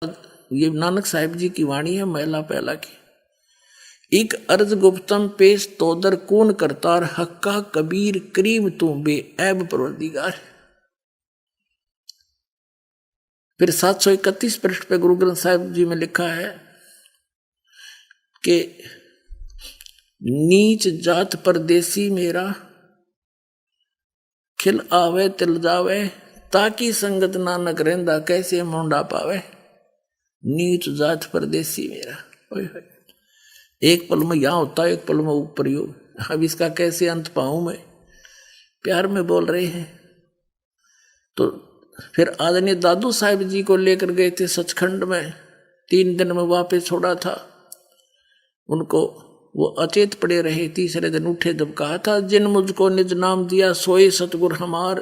ये नानक साहिब जी की वाणी है महला पहला की। एक अर्ज गुप्तम पेश तोदर कौन करतार, हक्का कबीर करीम तू बे ऐब परवरदिगार। फिर 731 पृष्ठ पे गुरु ग्रंथ साहिब जी में लिखा है कि नीच जात परदेसी मेरा, खिल आवे तिल जावे, ताकि संगत नानक रहंदा कैसे मुंडा पावे। नीच जात परदेसी मेरा, एक पल में यहां होता है एक पल में ऊपर योग। अब इसका कैसे अंत पाऊं मैं, प्यार में बोल रहे हैं। तो फिर आदरणीय दादू साहिब जी को लेकर गए थे सचखंड में, 3 दिन में वापस छोड़ा था उनको। वो अचेत पड़े रहे, तीसरे दिन उठे जब कहा था जिन मुझको निज नाम दिया सोए सतगुर हमार,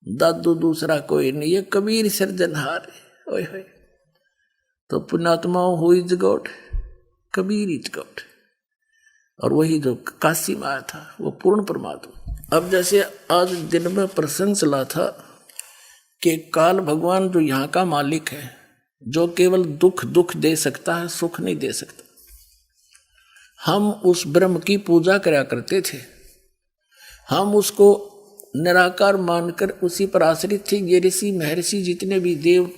दादू दूसरा कोई नहीं ये कबीर सिरजनहार। ओए होए, तो पुण्यात्माओं who is God, Kabir is God. और वही जो काशी में आया था वो पूर्ण परमात्मा। अब जैसे आज दिन में प्रसंग चला था कि काल भगवान जो यहाँ का मालिक है, जो केवल दुख दे सकता है, सुख नहीं दे सकता। हम उस ब्रह्म की पूजा करा करते थे, हम उसको निराकार मानकर उसी पर आश्रित थे। ये ऋषि महर्षि जितने भी देव,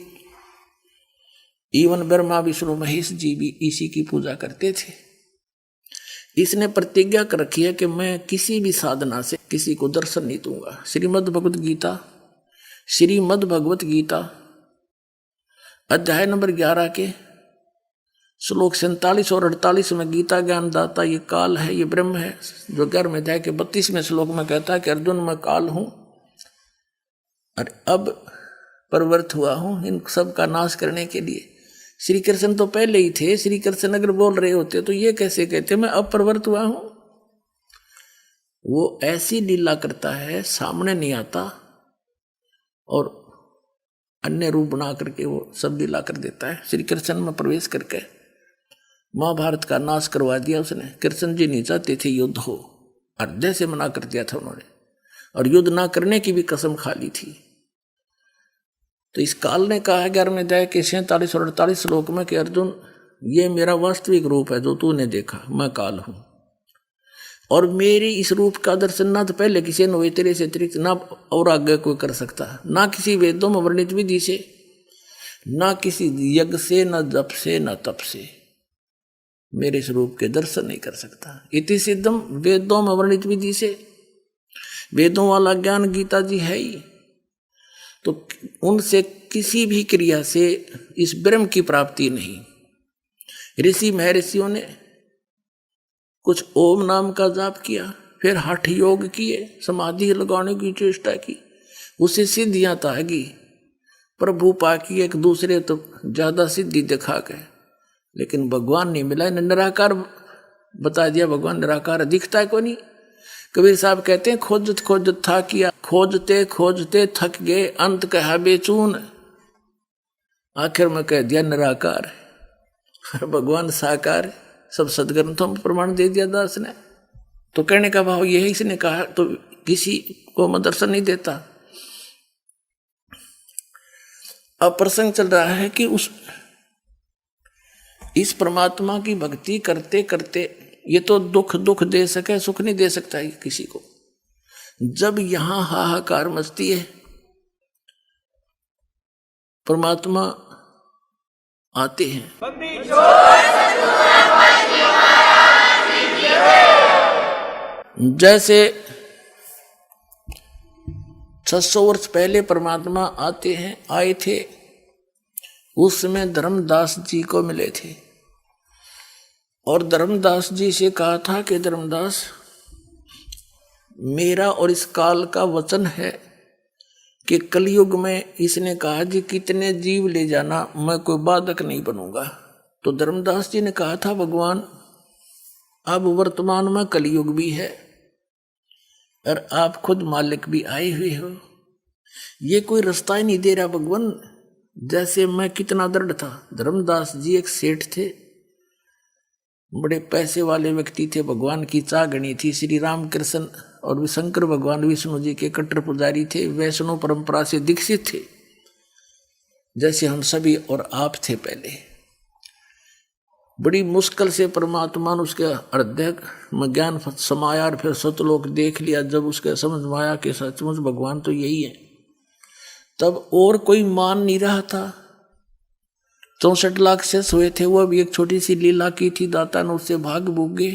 इवन ब्रह्मा विष्णु महेश जी भी इसी की पूजा करते थे। इसने प्रतिज्ञा कर रखी है कि मैं किसी भी साधना से किसी को दर्शन नहीं दूंगा। श्रीमद् भगवत गीता अध्याय नंबर 11 के श्लोक 47 और 48 में गीता ज्ञान दाता ये काल है, ये ब्रह्म है। जो 11वें अध्याय के 32वें श्लोक में कहता है कि अर्जुन मैं काल हूं और अब प्रवृत्त हुआ हूं इन सब का नाश करने के लिए। श्री कृष्ण तो पहले ही थे, श्री कृष्ण अगर बोल रहे होते तो ये कैसे कहते मैं अब प्रवृत्त हुआ हूं। वो ऐसी लीला करता है, सामने नहीं आता और अन्य रूप बना करके वो सब लीला कर देता है। श्री कृष्ण में प्रवेश करके महाभारत का नाश करवा दिया उसने। कृष्ण जी नहीं चाहते थे युद्ध हो, अर्धे से मना कर दिया था उन्होंने, और युद्ध ना करने की भी कसम खा ली थी। तो इस काल ने कहा है 11वें अध्याय के 47 और 48 श्लोक में कि अर्जुन ये मेरा वास्तविक रूप है जो तूने देखा, मैं काल हूं और मेरी इस रूप का दर्शन ना तो पहले किसी ने हुए तेरे से अतिरिक्त ना और आगे कोई कर सकता, ना किसी वेदों में वर्णित विधि से, ना किसी यज्ञ से, ना जप से, ना तप से मेरे इस रूप के दर्शन नहीं कर सकता। इति सिद्धम वेदों में वर्णित विधि से, वेदों वाला ज्ञान गीता जी है ही। तो उनसे किसी भी क्रिया से इस ब्रह्म की प्राप्ति नहीं। ऋषि महर्षियों ने कुछ ओम नाम का जाप किया, फिर हठ योग किए, समाधि लगाने की चेष्टा की, उसे सिद्धियां तागी, प्रभु पाकी एक दूसरे तो ज्यादा सिद्धि दिखा गए, लेकिन भगवान नहीं मिला। इन्हें निराकार बता दिया, भगवान निराकार दिखता है को नहीं। कबीर साहब कहते हैं खोजत खोजत था किया, खोजते खोजते थक गए, अंत कहा बेचून, आखिर में कह दिया निराकार है, भगवान साकार है। सब सदग्रंथों में प्रमाण दे दिया दास ने। तो कहने का भाव यही, इसने कहा तो किसी को मैं दर्शन नहीं देता। अब प्रसंग चल रहा है कि इस परमात्मा की भक्ति करते करते ये तो दुख दे सके, सुख नहीं दे सकता है किसी को। जब यहां हाहाकार मचती है, परमात्मा आते हैं। जैसे 600 वर्ष पहले परमात्मा आते हैं, आए थे, उस समय धर्मदास जी को मिले थे और धर्मदास जी से कहा था कि धर्मदास मेरा और इस काल का वचन है कि कलयुग में इसने कहा जी कितने जीव ले जाना, मैं कोई बाधक नहीं बनूंगा। तो धर्मदास जी ने कहा था भगवान अब वर्तमान में कलयुग भी है और आप खुद मालिक भी आए हुए हो, ये कोई रास्ता ही नहीं दे रहा भगवान। जैसे मैं कितना दृढ़ था। धर्मदास जी एक सेठ थे, बड़े पैसे वाले व्यक्ति थे, भगवान की चागणी थी। श्री राम कृष्ण और शंकर भगवान विष्णु जी के कट्टर पुजारी थे, वैष्णव परंपरा से दीक्षित थे। जैसे हम सभी और आप थे पहले। बड़ी मुश्किल से परमात्मा ने उसके हृदय में ज्ञान समाया और फिर सतलोक देख लिया। जब उसके समझ में आया कि सचमुच भगवान तो यही है, तब और कोई मान नहीं रहा था। 64 लाख से सोए थे, वो भी एक छोटी सी लीला की थी, दाता ने उससे भाग भूग गए।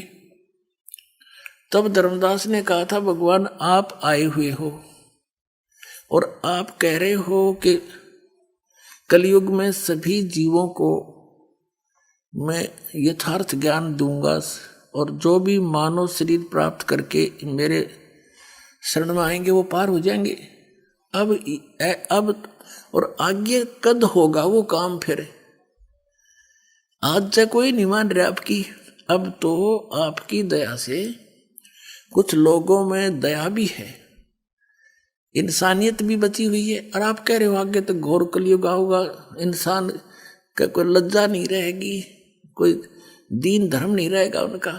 तब धर्मदास ने कहा था, भगवान आप आए हुए हो और आप कह रहे हो कि कलयुग में सभी जीवों को मैं यथार्थ ज्ञान दूंगा और जो भी मानव शरीर प्राप्त करके मेरे शरण में आएंगे वो पार हो जाएंगे। अब और आगे कद होगा वो काम। फिर आज से कोई नहीं मान रहा आपकी। अब तो आपकी दया से कुछ लोगों में दया भी है, इंसानियत भी बची हुई है। और आप कह रहे हो आगे तो घोर कलयुग होगा, इंसान का कोई लज्जा नहीं रहेगी, कोई दीन धर्म नहीं रहेगा उनका,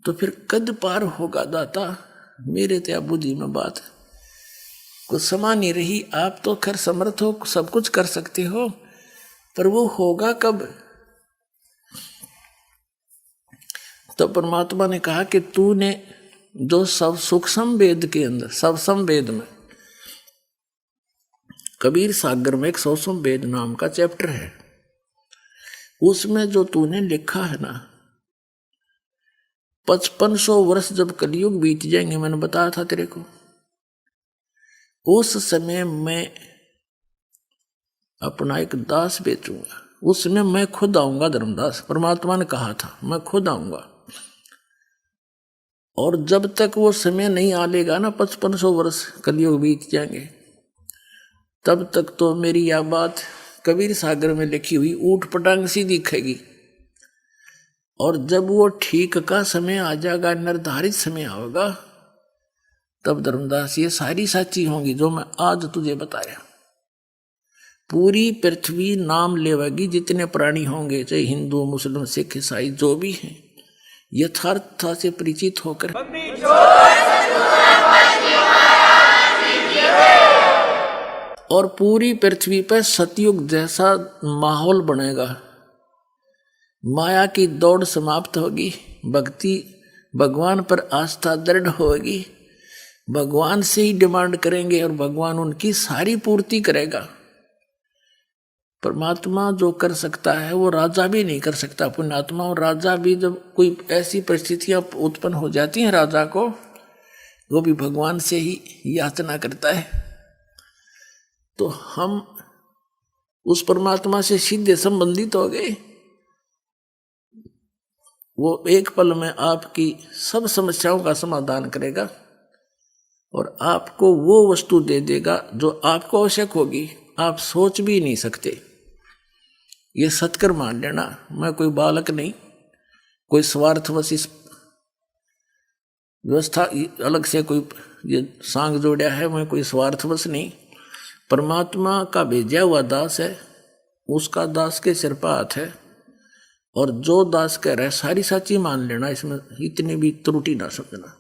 तो फिर कद पार होगा दाता। मेरे तो बुद्धि में बात कुछ समा नहीं रही। आप तो खैर समर्थ हो, सब कुछ कर सकते हो, पर वो होगा कब? तो परमात्मा ने कहा कि तूने जो सब सूक्ष्म वेद के अंदर, सब समवेद में, कबीर सागर में एक 100 वेद नाम का चैप्टर है, उसमें जो तूने लिखा है ना, 5500 वर्ष जब कलयुग बीत जाएंगे, मैंने बताया था तेरे को, उस समय मैं अपना एक दास बेचूंगा, उसमें मैं खुद आऊंगा। धर्मदास, परमात्मा ने कहा था मैं खुद आऊंगा। और जब तक वो समय नहीं आ लेगा ना, 5500 वर्ष कलयुग बीत जाएंगे, तब तक तो मेरी यह बात कबीर सागर में लिखी हुई ऊट पटांग सी दिखेगी। और जब वो ठीक का समय आ जाएगा, निर्धारित समय आएगा, तब धर्मदास ये सारी सच्ची होंगी जो मैं आज तुझे बताया। पूरी पृथ्वी नाम लेवेगी, जितने प्राणी होंगे, चाहे हिंदू मुस्लिम सिख ईसाई जो भी हैं, यथार्थता से परिचित होकर और पूरी पृथ्वी पर सतयुग जैसा माहौल बनेगा। माया की दौड़ समाप्त होगी, भक्ति भगवान पर आस्था दृढ़ होगी, भगवान से ही डिमांड करेंगे और भगवान उनकी सारी पूर्ति करेगा। परमात्मा जो कर सकता है वो राजा भी नहीं कर सकता, पुण्यात्मा। और राजा भी जब कोई ऐसी परिस्थितियां उत्पन्न हो जाती हैं राजा को, वो भी भगवान से ही याचना करता है। तो हम उस परमात्मा से सीधे संबंधित हो गए। वो एक पल में आपकी सब समस्याओं का समाधान करेगा और आपको वो वस्तु दे देगा जो आपको आवश्यक होगी, आप सोच भी नहीं सकते। ये सत्कर मान लेना। मैं कोई बालक नहीं, कोई स्वार्थवश इस व्यवस्था अलग से कोई ये सांग जोड़ा है, मैं कोई स्वार्थवश नहीं, परमात्मा का भेजा हुआ दास है, उसका दास के सिर पर हाथ है। और जो दास कह रहा है सारी सच्ची मान लेना, इसमें इतनी भी त्रुटि ना समझना,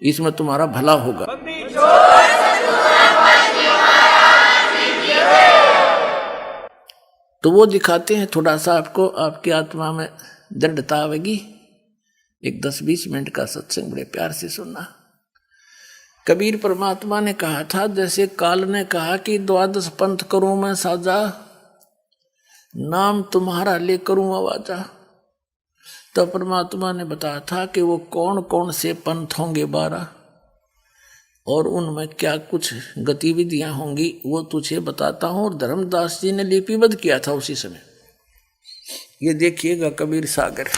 इसमें तुम्हारा भला होगा। तो वो दिखाते हैं थोड़ा सा आपको, आपकी आत्मा में दृढ़ता आवेगी। एक 10-20 मिनट का सत्संग बड़े प्यार से सुनना। कबीर परमात्मा ने कहा था, जैसे काल ने कहा कि 12 पंथ करूं मैं साजा, नाम तुम्हारा ले करूं आवाजा, तो परमात्मा ने बताया था कि वो कौन कौन से पंथ होंगे 12 और उनमें क्या कुछ गतिविधियां होंगी वो तुझे बताता हूं। और धर्मदास जी ने लिपिबद्ध किया था उसी समय। ये देखिएगा कबीर सागर,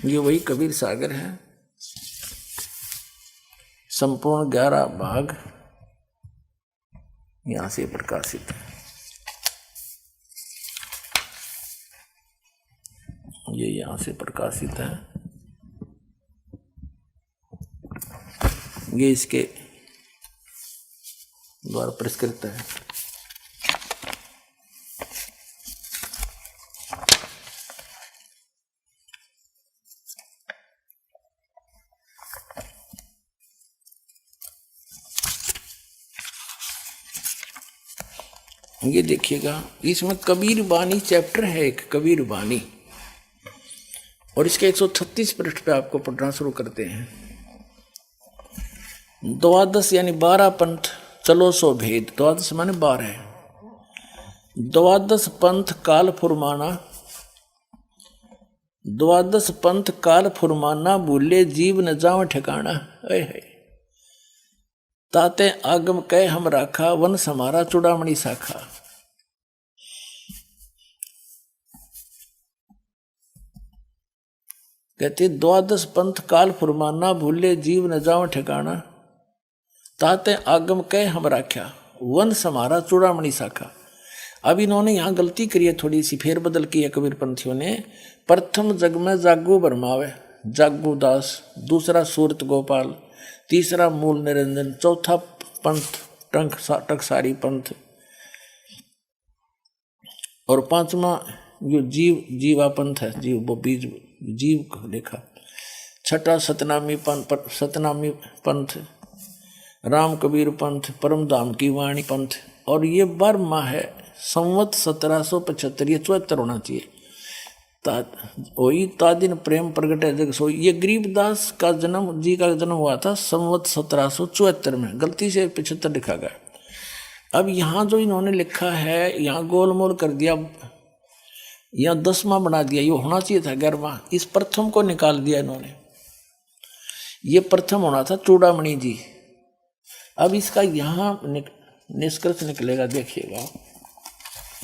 ये वही कबीर सागर है, संपूर्ण 11 भाग यहां से प्रकाशित है। ये यहां से प्रकाशित है, ये इसके द्वारा पुरस्कृत है। ये देखिएगा, इसमें कबीर बानी चैप्टर है एक, कबीर बानी, और इसके 136 पृष्ठ पे आपको पढ़ना शुरू करते हैं। द्वादश यानी 12 पंथ चलो सो भेद, द्वादश माने 12 है। द्वादश पंथ काल फुरमाना, द्वादश पंथ काल फुरमाना, भूले जीव न जाव ठिकाना। है ताते आगम कह हम राखा, वन समारा चूड़ामणि शाखा। कहते द्वादश पंथ काल फुरमाना, भूले जीव न जाव ठिकाना, ताते आगम कह हम राख्या, वन समारा चूड़ामणि शाखा। अब इन्होंने यहाँ गलती करी है, थोड़ी सी फेरबदल की है कबीर पंथियों ने। प्रथम जग में जागू बरमावे, जागू दास, दूसरा सूरत गोपाल, तीसरा मूल निरंजन, चौथा पंथ टकसारी पंथ, और पांचवा जो जीवा पंथ है, जीव वो बीज जीव को देखा। छठा सतनामी पंथ, राम कबीर पंथ, परम धाम की वाणी पंथ। और ये 12 माह है, संवत 1775, ये 74 होना चाहिए। वही तादिन प्रेम प्रगट है जग सोई। ये गरीबदास का जन्म जी का जन्म हुआ था संवत 1774 में, गलती से 75 लिखा गया। अब यहाँ जो इन्होंने लिखा है, यहाँ गोलमोल कर दिया, यहाँ 10वां बना दिया, ये होना चाहिए था 11वां। इस प्रथम को निकाल दिया इन्होंने, ये प्रथम होना था चूड़ामणि जी। अब इसका यहाँ निष्कर्ष निकलेगा, देखिएगा।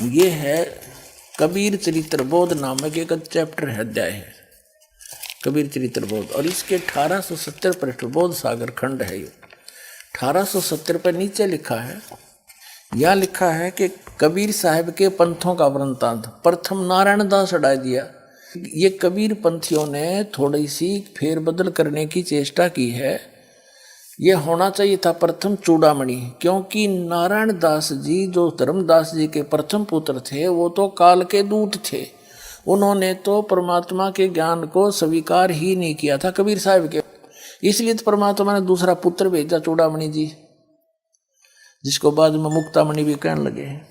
ये है कबीर चरित्र बोध नामक एक चैप्टर है, अध्याय है कबीर चरित्र बोध, और इसके 1870 पृष्ठ बोध सागर खंड है। ये 1870 पर नीचे लिखा है, यह लिखा है कि कबीर साहब के पंथों का वृंतांत। प्रथम नारायण दास हटा दिया। ये कबीर पंथियों ने थोड़ी सी फेरबदल करने की चेष्टा की है। यह होना चाहिए था प्रथम चूड़ामणि, क्योंकि नारायण दास जी जो धर्मदास जी के प्रथम पुत्र थे, वो तो काल के दूत थे। उन्होंने तो परमात्मा के ज्ञान को स्वीकार ही नहीं किया था कबीर साहब के, इसलिए तो परमात्मा ने दूसरा पुत्र भेजा चूड़ामणि जी, जिसको बाद में मुक्तामणि भी कहने लगे हैं।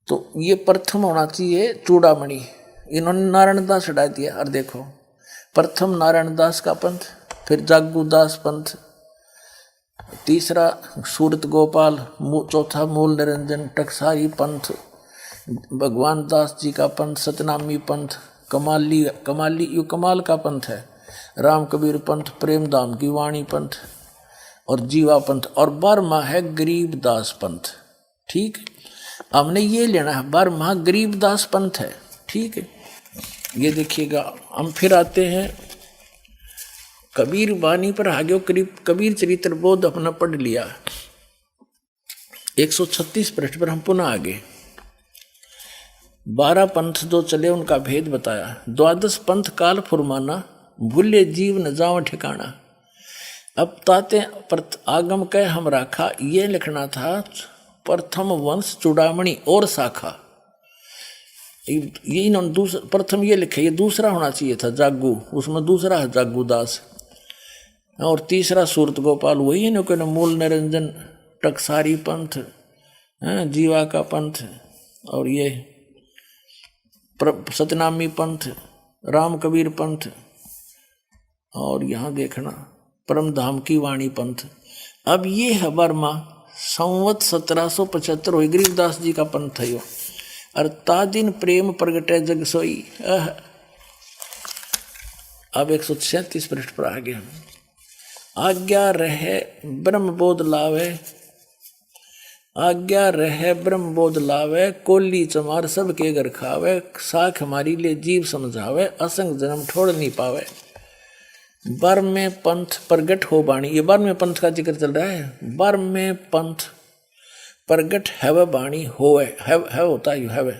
तो ये प्रथम होना चाहिए चूड़ामणि, इन्होंने नारायण दास हटा दिया। और देखो, प्रथम नारायण दास का पंथ, फिर जागूदास पंथ, तीसरा सूरत गोपाल, चौथा मूल निरंजन टकसारी पंथ, भगवान दास जी का पंथ, सतनामी पंथ, कमाली यू कमाल का पंथ है, राम कबीर पंथ, प्रेम धाम की वाणी पंथ, और जीवा पंथ, और 12वां है गरीबदास पंथ। ठीक, हमने ये लेना है, 12वां गरीबदास पंथ है। ठीक है, ये देखिएगा। हम फिर आते हैं कबीर वाणी पर, आगे कबीर चरित्र बोध अपना पढ़ लिया, 136 पृष्ठ पर हम पुनः आगे 12 पंथ जो चले उनका भेद बताया। द्वादश पंथ काल फुरमाना, भूले जीव न जाव ठिकाना। अब ताते आगम कह हम राखा, ये लिखना था प्रथम वंश चूड़ामणि और शाखा। ये इन्होंने प्रथम ये लिखे, ये दूसरा होना चाहिए था जागू, उसमें दूसरा है जागूदास, और तीसरा सूरत गोपाल, वही है ना मूल निरंजन टकसारी पंथ, जीवा का पंथ, और ये सतनामी पंथ, राम कबीर पंथ, और यहाँ देखना परम धाम की वाणी पंथ। अब ये है 12वां, संवत 1775 हो, गरीबदास जी का पंथ है यो। और तादिन प्रेम प्रगटे जग सोई। अब 137 पृष्ठ पर आ गया। आज्ञा रहे ब्रह्म बोध लावे, आज्ञा रहे ब्रह्म बोध लावे, कोली चमार सबके घर खावे, साख हमारी ले जीव समझावे, असंग जन्म ठोड़ नहीं पावे। 12वें पंथ प्रगट हो बाणी, ये 12वें पंथ का जिक्र चल रहा है। 12वें पंथ प्रगट है वह बाणी होवे, है होता यू है वह,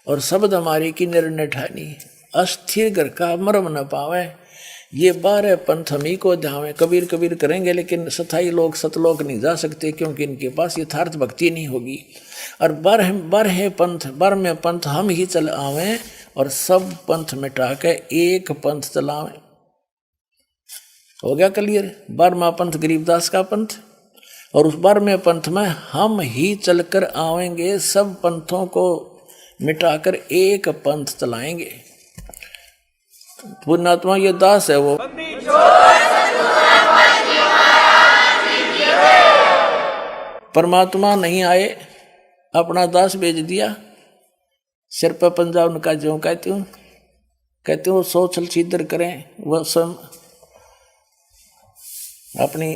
और शब्द हमारी की निर्णय ठानी, अस्थिर घर का मरम न पावे। ये 12 पंथ हम ही को ध्यावे। कबीर कबीर करेंगे, लेकिन स्थाई लोग सतलोक नहीं जा सकते, क्योंकि इनके पास यथार्थ भक्ति नहीं होगी। और 12वें पंथ हम ही चल आवे, और सब पंथ मिटा के एक पंथ चलावे। हो गया क्लियर। 12वां पंथ गरीबदास का पंथ, और उस बार में पंथ में हम ही चलकर आवेंगे, सब पंथों को मिटाकर एक पंथ चलाएंगे। पुण्यात्मा ये दास है वो, परमात्मा नहीं आए, अपना दास भेज दिया, सिर पर पंजाब उनका जो कहती हूँ सो छल छिद्र करें, वह स्वयं अपनी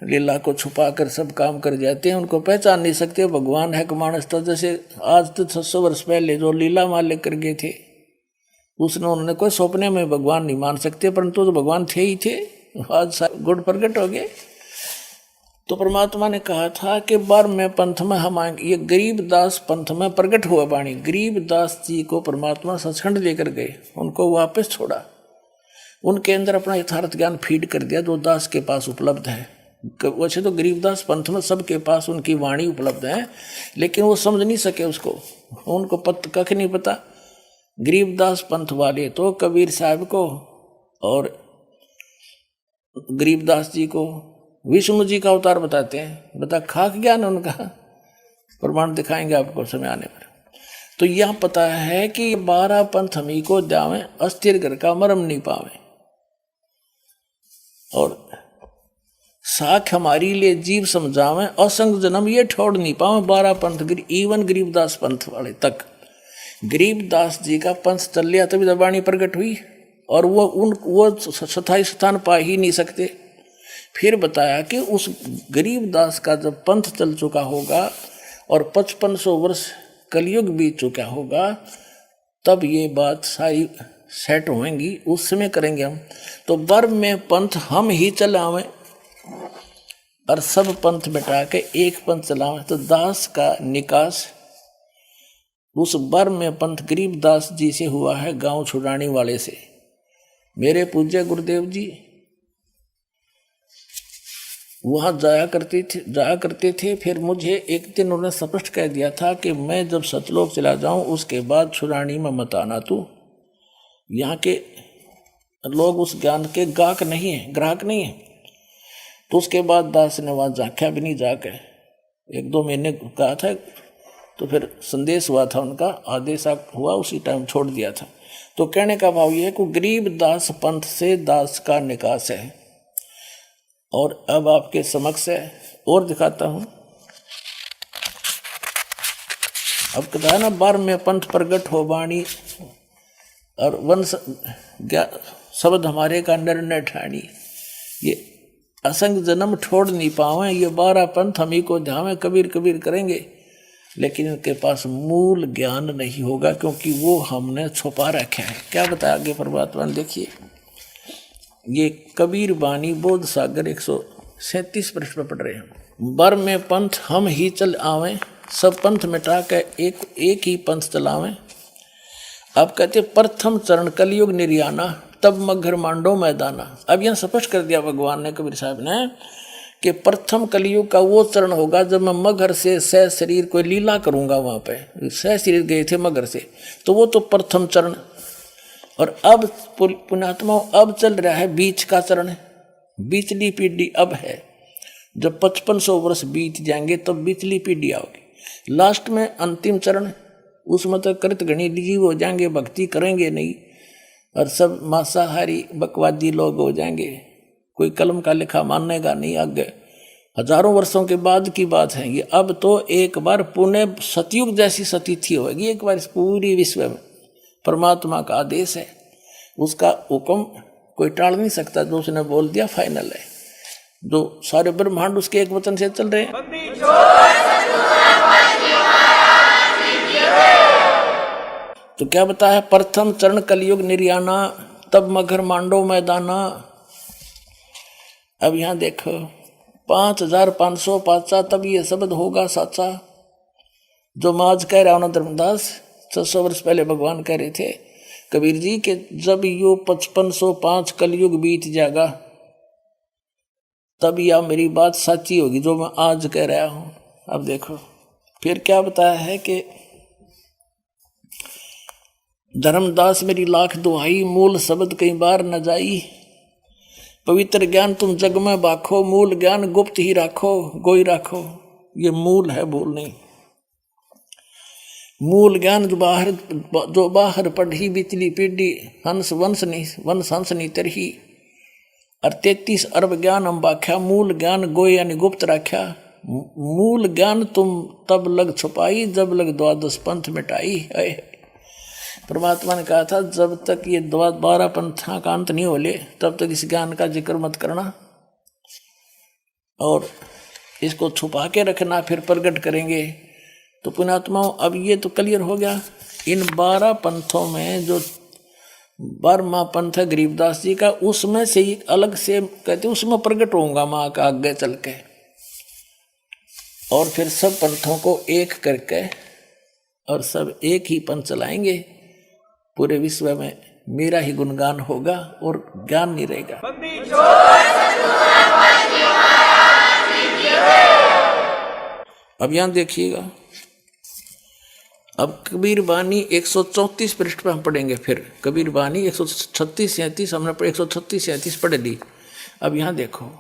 लीला को छुपा कर सब काम कर जाते हैं, उनको पहचान नहीं सकते भगवान है कि मानस। तो जैसे आज तो 600 वर्ष पहले जो लीला मालिक कर गए थे, उसने उन्होंने कोई सपने में भगवान नहीं मान सकते, परंतु तो भगवान थे ही थे। आज गुड़ प्रकट हो गए। तो परमात्मा ने कहा था कि बार में पंथ में हम आएंगे। ये गरीबदास पंथ में प्रकट हुआ वाणी। गरीबदास जी को परमात्मा सचखंड लेकर गए, उनको वापस छोड़ा, उनके अंदर अपना यथार्थ ज्ञान फीड कर दिया जो दास के पास उपलब्ध है। वैसे तो गरीबदास पंथ में सबके पास उनकी वाणी उपलब्ध है, लेकिन वो समझ नहीं सके उसको, उनको कख नहीं पता। गरीबदास पंथ वाले तो कबीर साहब को और गरीबदास जी को विष्णु जी का अवतार बताते हैं। बता खाक ज्ञान उनका, प्रमाण दिखाएंगे आपको समय आने पर। तो यह पता है कि 12 पंथ हमी को जावे, अस्थिर घर का मरम नहीं पावे, और साख हमारी लिए जीव समझावे, असंग जन्म ये छोड़ नहीं पावे। 12 पंथ इवन गरीबदास पंथ वाले तक, गरीबदास जी का पंथ चल लिया तभी वाणी प्रकट हुई, और वो स्थायी स्थान पा ही नहीं सकते। फिर बताया कि उस गरीबदास का जब पंथ चल चुका होगा और 5500 वर्ष कलयुग बीत चुका होगा, तब ये बात सारी सेट होंगी, उस समय करेंगे हम। तो बर में पंथ हम ही चलावें और सब पंथ मिटा के एक पंथ चलावें। तो दास का निकास उस बर में पंथ गरीबदास जी से हुआ है, गांव छुड़ाने वाले से। मेरे पूज्य गुरुदेव जी वहाँ जाया करते थे। फिर मुझे एक दिन उन्होंने स्पष्ट कह दिया था कि मैं जब सतलोक चला जाऊं उसके बाद छुड़ानी में मत आना तू। यहाँ के लोग उस ज्ञान के ग्राहक नहीं है। तो उसके बाद दास ने वहाँ झांक्या भी नहीं, जाके 1-2 महीने कहा था, तो फिर संदेश हुआ था उनका, आदेश हुआ, उसी टाइम छोड़ दिया था। तो कहने का भाव ये है कि गरीब दास पंथ से दास का निकास है। और अब आपके समक्ष है और दिखाता हूं। अब कहता है ना, बार में पंथ प्रगट हो वाणी, और वंश शब्द हमारे का निर्णय ठानी। ये असंग जन्म छोड़ नहीं पावे, ये 12 पंथ हम ही को ध्यावे, कबीर करेंगे, लेकिन इनके पास मूल ज्ञान नहीं होगा, क्योंकि वो हमने छुपा रखा है। क्या बताया आगे परमात्मा ने, देखिए ये कबीर बानी बोध सागर 137 पृष्ठ पर पढ़ रहे हैं। बर में पंथ हम ही चल आवें, सब पंथ मिटा के एक ही पंथ चलावें। अब कहते प्रथम चरण कलयुग निर्याना, तब मगर मांडो मैदाना। अब यह स्पष्ट कर दिया भगवान ने, कबीर साहब ने, कि प्रथम कलयुग का वो चरण होगा जब मैं मगर से सह शरीर कोई लीला करूंगा। वहां पे सह शरीर गए थे मगर से, तो वो तो प्रथम चरण। और अब पुण्यात्मा अब चल रहा है बीच का चरण, बीचली पीढ़ी अब है। जब 5500 वर्ष बीत जाएंगे तब बीचली पीढ़ी आओगी। लास्ट में अंतिम चरण, उसमें तो कृत गणी जीव हो जाएंगे, भक्ति करेंगे नहीं, और सब मांसाहारी बकवादी लोग हो जाएंगे, कोई कलम का लिखा मानेगा नहीं। आगे हजारों वर्षों के बाद की बात है ये। अब तो एक बार पुण्य सतयुग जैसी सतिथि होगी एक बार इस पूरी विश्व में। परमात्मा का आदेश है, उसका हुक्म कोई टाल नहीं सकता। जो उसने बोल दिया फाइनल है। जो सारे ब्रह्मांड उसके एक वचन से चल रहे हैं। तो क्या बताया, प्रथम चरण कलयुग निर्याना, तब मगर मांडो मैदाना। अब यहां देखो 5500 पाचा, तब ये शब्द होगा साचा। जो मैं आज कह रहा हूं ना धर्मदास, 600 वर्ष पहले भगवान कह रहे थे कबीर जी के, जब यो 5505 कलयुग बीत जाएगा तब यह मेरी बात सच्ची होगी जो मैं आज कह रहा हूं। अब देखो फिर क्या बताया है कि धर्मदास मेरी लाख दुहाई, मूल शब्द कई बार न जाई। पवित्र ज्ञान तुम जग में बाखो, मूल ज्ञान गुप्त ही राखो, गोई राखो। ये मूल है, भूल नहीं। मूल ज्ञान जो बाहर पढ़ी बिचली पीढ़ी, हंस वंश नहीं तरही। और 33 अरब ज्ञान हम बाख्या, मूल ज्ञान गोई यानी गुप्त राख्या। मूल ज्ञान तुम तब लग छुपाई, जब लग द्वादश पंथ मिटाई। परमात्मा ने कहा था जब तक ये 12 पंथा का अंत नहीं हो ले तब तक इस ज्ञान का जिक्र मत करना, और इसको छुपा के रखना, फिर प्रकट करेंगे। तो पुण्यात्माओं, अब ये तो क्लियर हो गया। इन 12 पंथों में जो 12वां पंथ है गरीबदास जी का, उसमें से ही अलग से कहते उसमें प्रकट होऊंगा माँ का आगे चल के, और फिर सब पंथों को एक करके और सब एक ही पंथ चलाएंगे। पूरे विश्व में मेरा ही गुणगान होगा और ज्ञान नहीं रहेगा। अब यहां देखिएगा, अब कबीर बानी 134 पृष्ठ पर हम पढ़ेंगे। फिर कबीर बानी 136-37 हमने 136-37 पढ़ ली। अब यहां देखो,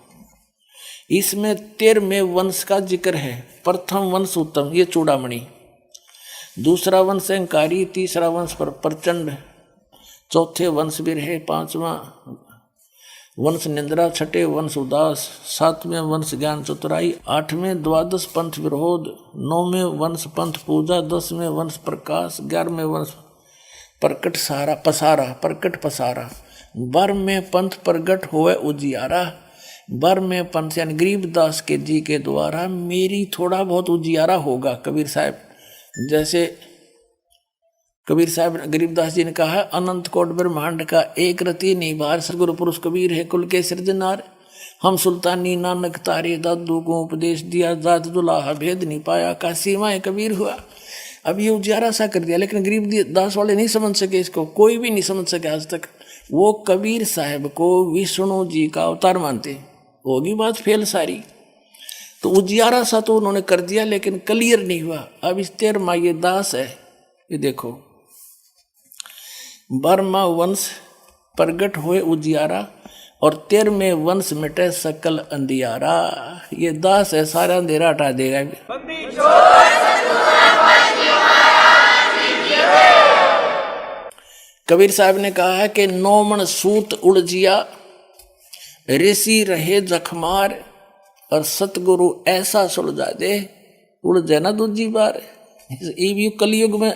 इसमें 13वें वंश का जिक्र है। प्रथम वंश उत्तम, ये चूड़ामणि। दूसरा वंश अंकारी, तीसरा वंश पर प्रचंड, चौथे वंश बिरहे, 5वां वंश निंद्रा, छठे वंश उदास, 7वें वंश ज्ञान चतुराई, 8वें द्वादश पंथ विरोध, 9वें वंश पंथ पूजा, 10वें वंश प्रकाश, 11वें वंश प्रकट पसारा, 12वें पंथ प्रगट होवे उजियारा। 12वें पंथ यानी गरीबदास के जी के द्वारा मेरी थोड़ा बहुत उजियारा होगा। कबीर साहब जैसे गरीबदास जी ने कहा, अनंत कोट ब्रह्मांड का एक रति निभार, सदगुरु पुरुष कबीर है कुल के सिरजनार। हम सुल्तानी नानक तारे, दादू को उपदेश दिया, जात दुलाहा भेद नहीं पाया, का सीमाएं कबीर हुआ। अब ये उजियारा सा कर दिया, लेकिन गरीबदास वाले नहीं समझ सके इसको, कोई भी नहीं समझ सके आज तक। वो कबीर साहब को विष्णु जी का अवतार मानते, होगी बात फेल सारी। तो उजियारा सा तो उन्होंने कर दिया, लेकिन क्लियर नहीं हुआ। अब इस 13वां ये दास है, ये देखो, 12वां वंश प्रगट हुए उजियारा और 13वें वंश मिटे सकल अंधियारा। ये दास है, सारा अंधेरा हटा देगा। कबीर साहब ने कहा है कि 9 मन सूत उलझिया, ऋषि रहे जखमार, और सतगुरु ऐसा सुलझा दे उलझे ना दूजी बार। ये कलयुग में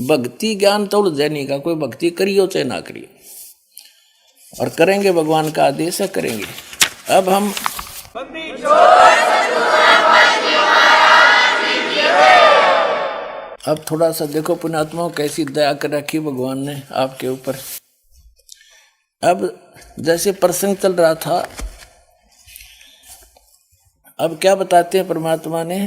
भक्ति ज्ञान तो उलझे नहीं का, कोई भक्ति करियो चाहे ना करियो, और करेंगे भगवान का आदेश है, करेंगे। अब हम अब थोड़ा सा देखो पुण्यात्माओं, कैसी दया कर रखी भगवान ने आपके ऊपर। अब जैसे प्रसंग चल रहा था, अब क्या बताते हैं परमात्मा ने।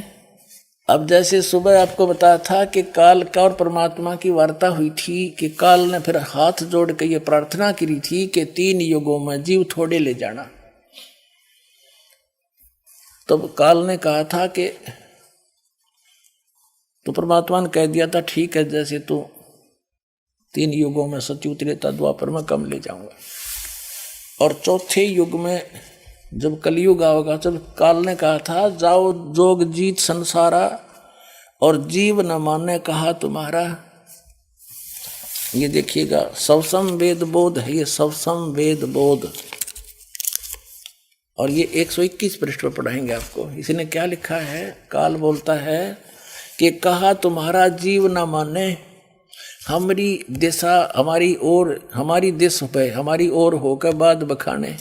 अब जैसे सुबह आपको बताया था कि काल का और परमात्मा की वार्ता हुई थी, कि काल ने फिर हाथ जोड़ के ये प्रार्थना करी थी कि 3 युगों में जीव थोड़े ले जाना। तब काल ने कहा था कि, तो परमात्मा ने कह दिया था ठीक है, जैसे तू 3 युगों में सत्यु त्रेता द्वापर में कम ले जाऊंगा। और चौथे युग में जब कलयुग आओगा, जब काल ने कहा था जाओ जोग जीत संसारा, और जीव न माने कहा तुम्हारा। ये देखिएगा, सवसम वेद बोध है, ये सवसम वेद बोध। और ये 121 पृष्ठ पर पढ़ाएंगे आपको। इसने क्या लिखा है, काल बोलता है कि कहा तुम्हारा जीव न माने, हमारी दिशा हमारी दिश पे हमारी ओर होकर बाद बखाने,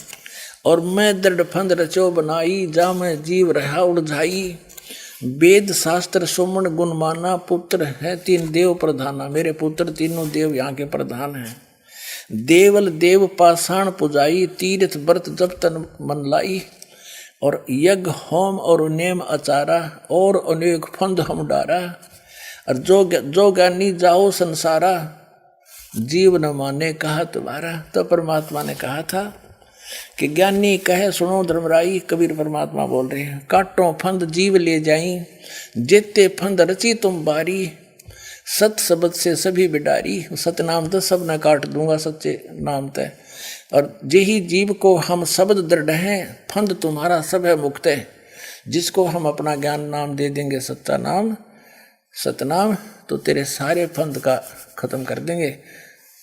और मैं दृढ़ फंद रचो बनाई, जा मैं जीव रहा उलझाई। वेद शास्त्र सुमन गुण माना, पुत्र है 3 देव प्रधाना। मेरे पुत्र तीनों देव यहाँ के प्रधान हैं। देवल देव पाषाण पुजाई, तीर्थ व्रत जब तन मन लाई, और यज्ञ होम और नेम आचारा, और अनेक फंद हम डारा। और जो ज्ञानी जाओ संसारा, जीव न माने कहा तुम्हारा। तो परमात्मा ने कहा था कि ज्ञानी कहे सुनो धर्मराई। कबीर परमात्मा बोल रहे हैं, काटो फंद जीव ले जाई, जेते फंद रची तुम बारी। सत शब्द से सभी बिडारी, सतनाम तो सब न काट दूंगा सच्चे नाम तय। और जेही जीव को हम शब्द दृढ़ हैं, फंद तुम्हारा सब है मुक्त है। जिसको हम अपना ज्ञान नाम दे देंगे सच्चा नाम सतनाम, तो तेरे सारे फंद का खत्म कर देंगे।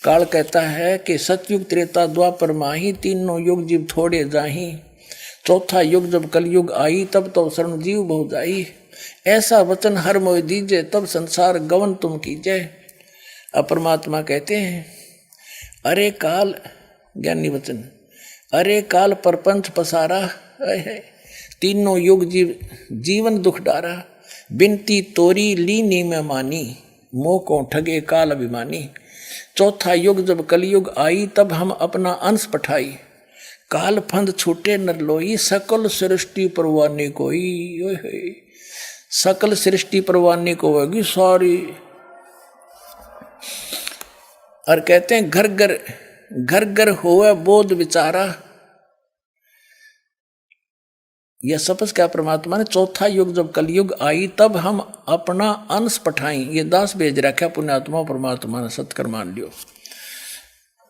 काल कहता है कि सतयुग त्रेता द्वापर माही, तीनों युग जीव थोड़े जाही। चौथा युग जब कलयुग आई, तब तो शरण जीव बहु जाई। ऐसा वचन हर मोह दीजे, तब संसार गवन तुम कीजे। अब परमात्मा कहते हैं, अरे काल, ज्ञानी वचन, अरे काल परपंच पसारा, तीनों युग जीव जीवन दुख डारा। बिनती तोरी लीनी में मानी, मोह को ठगे काल अभिमानी। चौथा युग जब कलयुग आई, तब हम अपना अंश पठाई। काल फंद छूटे नर लोई, सकल सृष्टि परवानी कोई। सकल सृष्टि परवानी को होगी सॉरी। और कहते हैं घर घर होवे बोध विचारा। यह सपस क्या परमात्मा ने, चौथा युग जब कलयुग आई, तब हम अपना अंश पठाई। ये दास भेज रखा पुण्यात्मा, परमात्मा ने सत्कर मान लियो।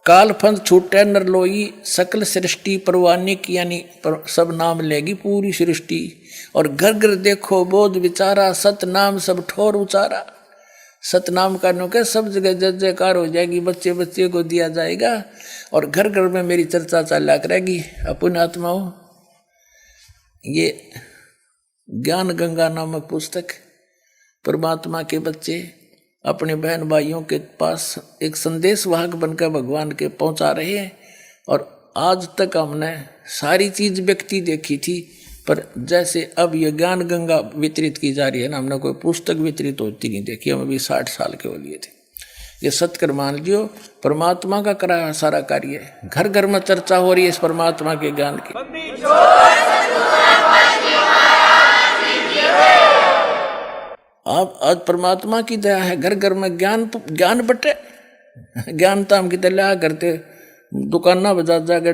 काल फंद छूटे नर लोई, सकल सृष्टि परवानी की, यानी सब नाम लेगी पूरी सृष्टि। और घर घर देखो बोध विचारा, सतनाम सब ठोर उचारा। सतनाम करने के सब जगह जय जयकार हो जाएगी, बच्चे बच्चे को दिया जाएगा, और घर घर में मेरी चर्चा चला करेगी। पुण्यात्माओं, ये ज्ञान गंगा नामक पुस्तक परमात्मा के बच्चे अपने बहन भाइयों के पास एक संदेश वाहक बनकर भगवान के पहुंचा रहे हैं। और आज तक हमने सारी चीज व्यक्ति देखी थी, पर जैसे अब ये ज्ञान गंगा वितरित की जा रही है ना, हमने कोई पुस्तक वितरित होती नहीं देखी। हम अभी 60 साल के हो लिए थे। ये सत्कर मान लियो, परमात्मा का कराया सारा कार्य है। घर घर में चर्चा हो रही है इस परमात्मा के ज्ञान की। अब आज परमात्मा की दया है, घर घर में ज्ञान बटे। ज्ञान तो हम कितने लिया करते, दुकाना बजा जाकर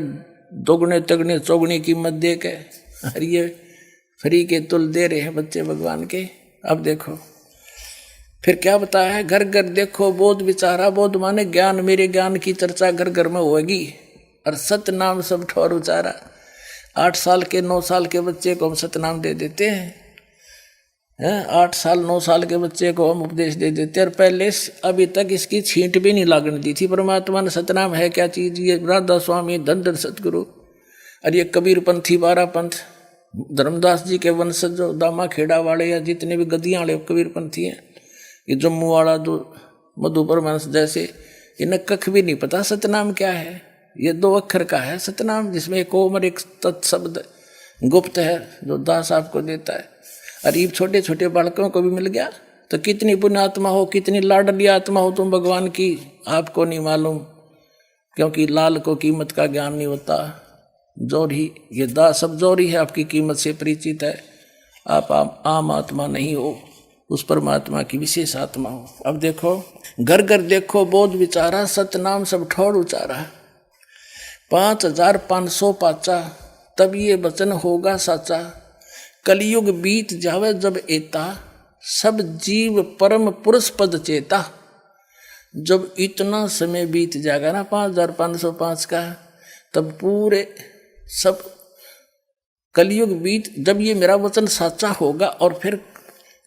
दोगुने तगने चौगुनी कीमत दे के, अरे ये फ्री के तुल दे रहे हैं बच्चे भगवान के। अब देखो फिर क्या बताया है, घर घर देखो बोध विचारा। बोध माने ज्ञान, मेरे ज्ञान की चर्चा घर घर में होगी। और सतनाम सब ठोर उचारा। 8 साल के 9 साल के बच्चे को हम सतनाम दे देते हैं, 8 साल 9 साल के बच्चे को हम उपदेश दे देते हैं। और पहले अभी तक इसकी छींट भी नहीं लागने दी थी परमात्मा ने। सतनाम है क्या चीज, ये राधा स्वामी धन धन सतगुरु। और ये कबीर पंथी 12 पंथ, धर्मदास जी के वंशज जो दामा खेड़ा वाले या जितने भी गद्दियाँ वाले कबीर पंथी हैं, ये जम्मू वाला जो मधुपर वंश जैसे, इन्हें कख भी नहीं पता सतनाम क्या है। ये 2 अक्षर का है सतनाम, जिसमें एक ओम और एक तत्शब्द गुप्त है जो दास आपको देता है। अरीब छोटे छोटे बालकों को भी मिल गया, तो कितनी पुण्यात्मा हो, कितनी लाडली आत्मा हो तुम भगवान की, आपको नहीं मालूम। क्योंकि लाल को कीमत का ज्ञान नहीं होता। जोरी, ये दास सब जोरी है, आपकी कीमत से परिचित है। आप आम आत्मा नहीं हो, उस परमात्मा की विशेष आत्मा हो। अब देखो, घर घर देखो बोध विचारा, सतनाम सब ठोर उचारा। 5500 पाचा, तब ये वचन होगा साचा। कलयुग बीत जावे जब एता, सब जीव परम पुरुष पद चेता। जब इतना समय बीत जाएगा ना 5505 का, तब पूरे सब कलयुग बीत, जब ये मेरा वचन साचा होगा, और फिर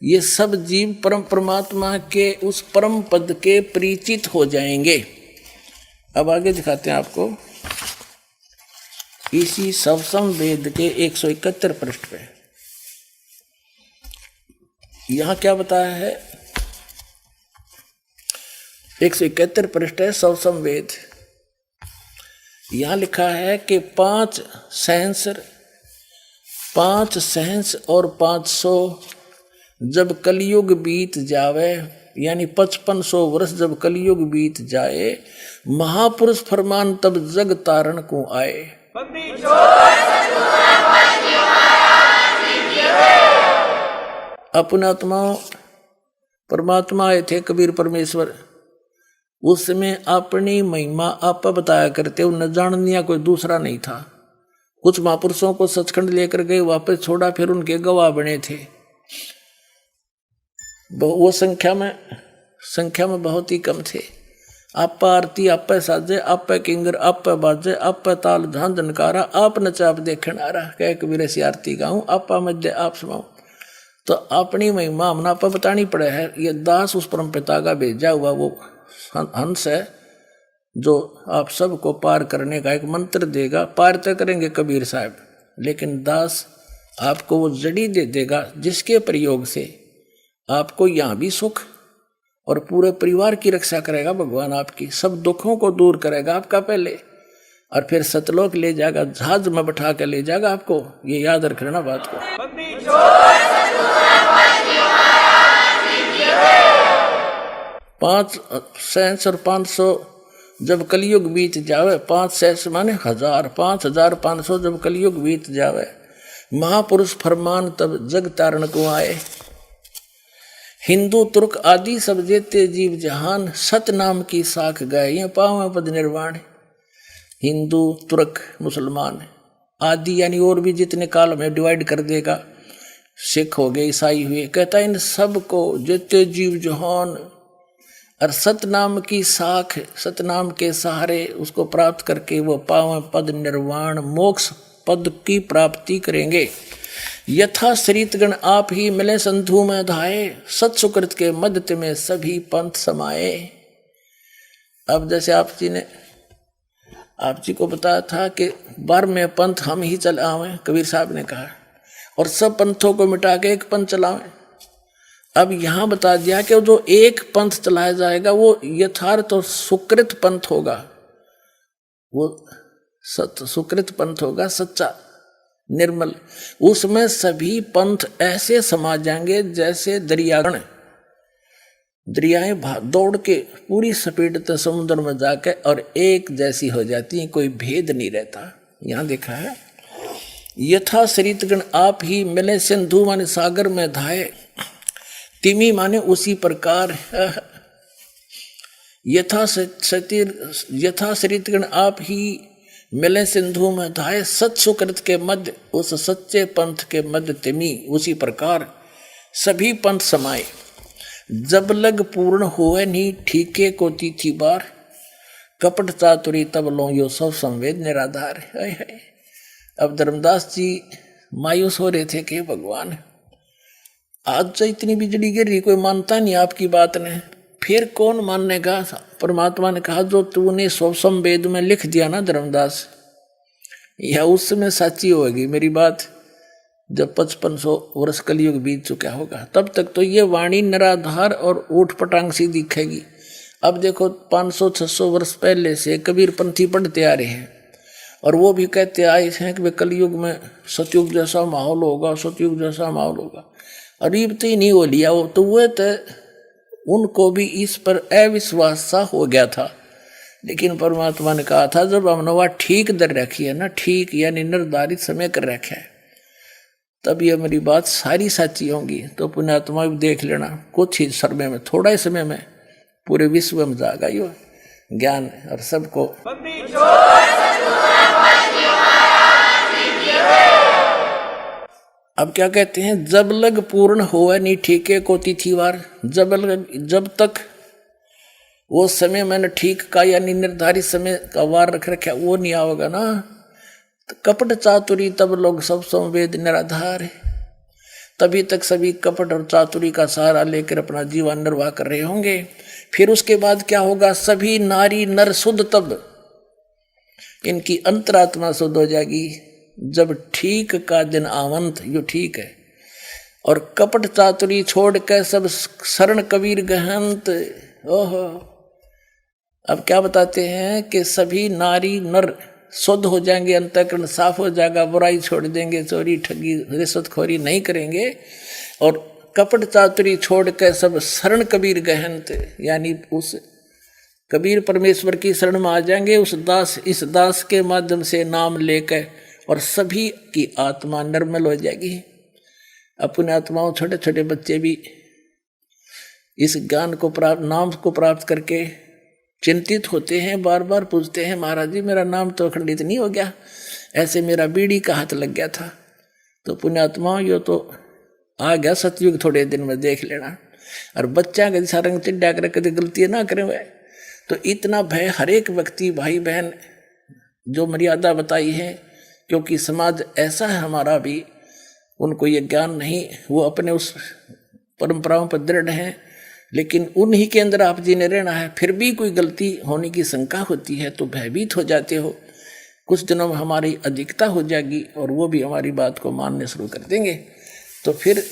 ये सब जीव परम परमात्मा के उस परम पद के परिचित हो जाएंगे। अब आगे दिखाते हैं आपको, इसी सवसम वेद के 171 पृष्ठ पे यहां क्या बताया है। 171 पृष्ठ है सवसम वेद। यहां लिखा है कि 5 सहस्र और 500 जब कलयुग बीत जावे, यानी 5500 वर्ष जब कलयुग बीत जाए, महापुरुष फरमान तब जग तारण को आए। अपने आत्माओं परमात्मा आए थे कबीर परमेश्वर, उस समय अपनी महिमा आप बताया करते, उन्हें जाननिया कोई दूसरा नहीं था। कुछ महापुरुषों को सचखंड लेकर गए, वापस छोड़ा, फिर उनके गवाह बने थे। वो संख्या में संख्या में बहुत ही कम थे। आप आरती आप साजे, आप किंगर, आप बाजे, आप ताल झांझ नकारा, आप नचा आप देखण आ रहा, कह कबीर से आरती गाऊं, आप मध्य आप सुनाऊं। तो अपनी महिमा हमने आप बतानी पड़े है। ये दास उस परम पिता का भेजा हुआ वो हंस है जो आप सबको पार करने का एक मंत्र देगा। पार तो करेंगे कबीर साहब, लेकिन दास आपको वो जड़ी दे देगा जिसके प्रयोग से आपको यहाँ भी सुख और पूरे परिवार की रक्षा करेगा भगवान। आपकी सब दुखों को दूर करेगा आपका पहले, और फिर सतलोक ले जाएगा, जहाज में बैठा कर ले जाएगा आपको। ये याद रखना बात को। 5 सहस्र और 500 जब कलयुग बीत जावे, 5 सहस्र माने 1000, 5500 जब कलयुग बीत जावे, महापुरुष फरमान तब जग तारण को आए। हिंदू तुर्क आदि सब जेते जीव जहान, सत नाम की साख गाय ये पावे पद निर्वाण। हिंदू तुर्क मुसलमान आदि यानी और भी जितने काल में डिवाइड कर देगा, सिख हो गए, ईसाई हुए, कहता है इन सबको जेते जीव जहान और सतनाम की साख, सतनाम के सहारे उसको प्राप्त करके वो पावे पद निर्वाण, मोक्ष पद की प्राप्ति करेंगे। यथा शरीतगण आप ही मिले संधु में धाये, सत सुकृत के मध्य में सभी पंथ समाये। अब जैसे आप जी को बताया था कि 12वें पंथ हम ही चलावें, कबीर साहब ने कहा, और सब पंथों को मिटा के एक पंथ चलावें। अब यहाँ बता दिया कि जो एक पंथ चलाया जाएगा वो यथार्थ और सुकृत पंथ होगा, वो सत सुकृत पंथ होगा, सच्चा निर्मल। उसमें सभी पंथ ऐसे समा जाएंगे जैसे दरियागण, दरियाएं दौड़ के पूरी स्पीड समुद्र में जाके और एक जैसी हो जाती है, कोई भेद नहीं रहता। यहाँ देखा है यथा शरीतगण आप ही मिले सिंधु माने सागर में धाये, तिमी माने उसी प्रकार, यथा शरीतगण आप ही मिले सिंधु में धाये, सत सुकृत के मध्य उस सच्चे पंथ के मध्य तिमी उसी प्रकार सभी पंथ समाये। जब लग पूर्ण हुए नहीं ठीके को तिथि बार, कपट चातुरी तब लो यो सब संवेद निराधार। अब धर्मदास जी मायूस हो रहे थे कि भगवान आज तो इतनी बिजली गिर रही, कोई मानता नहीं आपकी बात ने, फिर कौन मानेगा। परमात्मा ने कहा जो तूने सौ संवेद में लिख दिया ना धर्मदास, यह उस समय सच्ची होगी मेरी बात। जब 5500 वर्ष कलयुग बीत चुका होगा तब तक तो ये वाणी निराधार और ऊट पटांग सी दिखेगी। अब देखो 500-600 वर्ष पहले से कबीर पंथी पढ़ते आ रहे हैं, और वो भी कहते आए हैं कि वे कलयुग में सतयुग जैसा माहौल होगा, सतयुग जैसा माहौल होगा। अरीब तो ही नहीं हो लिया वो तो, वो तो उनको भी इस पर अविश्वास सा हो गया था। लेकिन परमात्मा ने कहा था जब हमने वह ठीक दर रखी है ना, ठीक यानी निर्धारित समय कर रखा है, तब ये मेरी बात सारी सच्ची होंगी। तो पुण्यात्मा भी देख लेना, कुछ ही समय में, थोड़ा ही समय में पूरे विश्व में जाएगा यो ज्ञान और सबको। अब क्या कहते हैं, जब लग पूर्ण होवे नहीं ठीके को तिथिवार, जब तक वो समय मैंने ठीक का यानी निर्धारित समय का वार रख रखा वो नहीं आओगा ना, तो कपट चातुरी तब लोग सब संवेद निराधार है। तभी तक सभी कपट और चातुरी का सहारा लेकर अपना जीवन निर्वाह कर रहे होंगे। फिर उसके बाद क्या होगा, सभी नारी नर शुद्ध, तब इनकी अंतरात्मा शुद्ध हो जाएगी जब ठीक का दिन आवंत, यो ठीक है। और कपट चातुरी छोड़ कर सब शरण कबीर गहंत। ओहो, अब क्या बताते हैं कि सभी नारी नर शुद्ध हो जाएंगे, अंतःकरण साफ हो जाएगा, बुराई छोड़ देंगे, चोरी ठगी रिश्वतखोरी नहीं करेंगे, और कपट चातुरी छोड़ कर सब शरण कबीर गहंत, यानी उस कबीर परमेश्वर की शरण में आ जाएंगे। उस दास, इस दास के माध्यम से नाम लेकर, और सभी की आत्मा निर्मल हो जाएगी। अपने आत्माओं, छोटे छोटे बच्चे भी इस ज्ञान को प्राप्त, नाम को प्राप्त करके चिंतित होते हैं, बार बार पूछते हैं महाराज जी मेरा नाम तो अखंडित नहीं हो गया, ऐसे मेरा बीड़ी का हाथ लग गया था। तो पुण्यात्माओं यो तो आ गया सतयुग, थोड़े दिन में देख लेना। और बच्चा का जैसा रंग चिड्डा कर कभी गलती ना करें वह। तो इतना भय हर एक व्यक्ति भाई बहन जो मर्यादा बताई है, क्योंकि समाज ऐसा है हमारा भी, उनको ये ज्ञान नहीं, वो अपने उस परंपराओं पर दृढ़ हैं, लेकिन उन्हीं के अंदर आप जी ने रहना है। फिर भी कोई गलती होने की शंका होती है तो भयभीत हो जाते हो। कुछ दिनों में हमारी अधिकता हो जाएगी और वो भी हमारी बात को मानने शुरू कर देंगे। तो फिर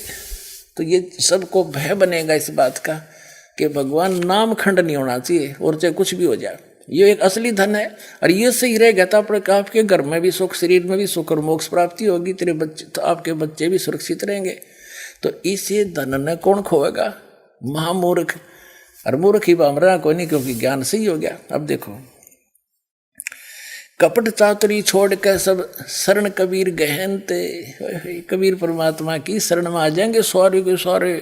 तो ये सबको भय बनेगा इस बात का कि भगवान नाम खंड नहीं होना चाहिए, और चाहे कुछ भी हो जाए। ये एक असली धन है, और ये सही रहेगा तो आपके घर में भी सुख, शरीर में भी सुख और मोक्ष प्राप्ति होगी। तेरे बच्चे तो आपके बच्चे भी सुरक्षित रहेंगे। तो इसे धन ने कौन खोएगा? महामूर्ख। और मूर्ख ही बामरा कोई नहीं, क्योंकि ज्ञान सही हो गया। अब देखो, कपट चातुरी छोड़ कर सब शरण कबीर गहन ते। कबीर परमात्मा की शरण में आ जाएंगे सारे के सारे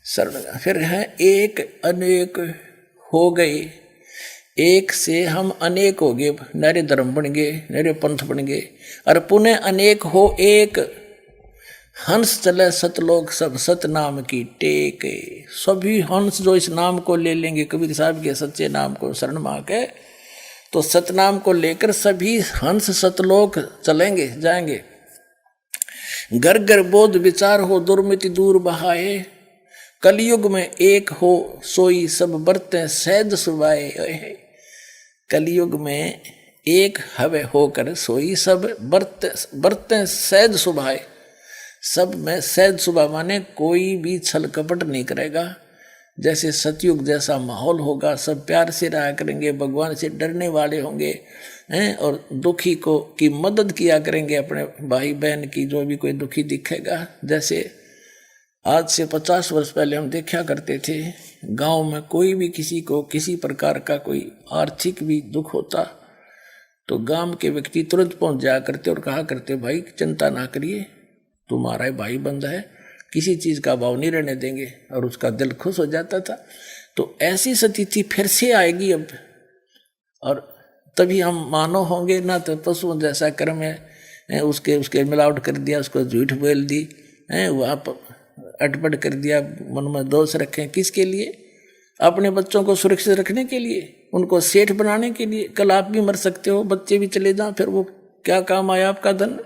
शरण। फिर है एक अनेक हो गए, एक से हम अनेक हो गए, नरे धर्म बन गए, नरे पंथ बन गए। और पुनः अनेक हो एक, हंस चले सतलोक सब सत नाम की टेक। सभी हंस जो इस नाम को ले लेंगे, कबीर साहब के सच्चे नाम को शरण में आके, तो सतनाम को लेकर सभी हंस सतलोक चलेंगे, जाएंगे। घर घर बोध विचार हो, दुर्मति दूर बहाए। कलयुग में एक हो सोई सब बरतें सहज सुभाए। कलयुग में एक हवे होकर सोई सब बरतें सहज सुभाए। सब में सहज सुभा माने कोई भी छल कपट नहीं करेगा। जैसे सतयुग जैसा माहौल होगा, सब प्यार से रहा करेंगे, भगवान से डरने वाले होंगे हैं, और दुखी को की मदद किया करेंगे, अपने भाई बहन की, जो भी कोई दुखी दिखेगा। जैसे आज से 50 वर्ष पहले हम देखा करते थे, गांव में कोई भी किसी को किसी प्रकार का कोई आर्थिक भी दुख होता तो गांव के व्यक्ति तुरंत पहुंच जाया करते और कहा करते, भाई चिंता ना करिए, तुम्हारा भाई बंद है, किसी चीज़ का भाव नहीं रहने देंगे, और उसका दिल खुश हो जाता था। तो ऐसी स्थिति फिर से आएगी अब, और तभी हम मानव होंगे ना। तो पशुओं जैसा कर्म है, उसके मिलावट कर दिया, उसको झूठ बोल दी है, वहाँ अटपट कर दिया, मन में दोष रखें, किसके लिए? अपने बच्चों को सुरक्षित रखने के लिए, उनको सेठ बनाने के लिए। कल आप भी मर सकते हो, बच्चे भी चले जाएं, फिर वो क्या काम आया आपका धन?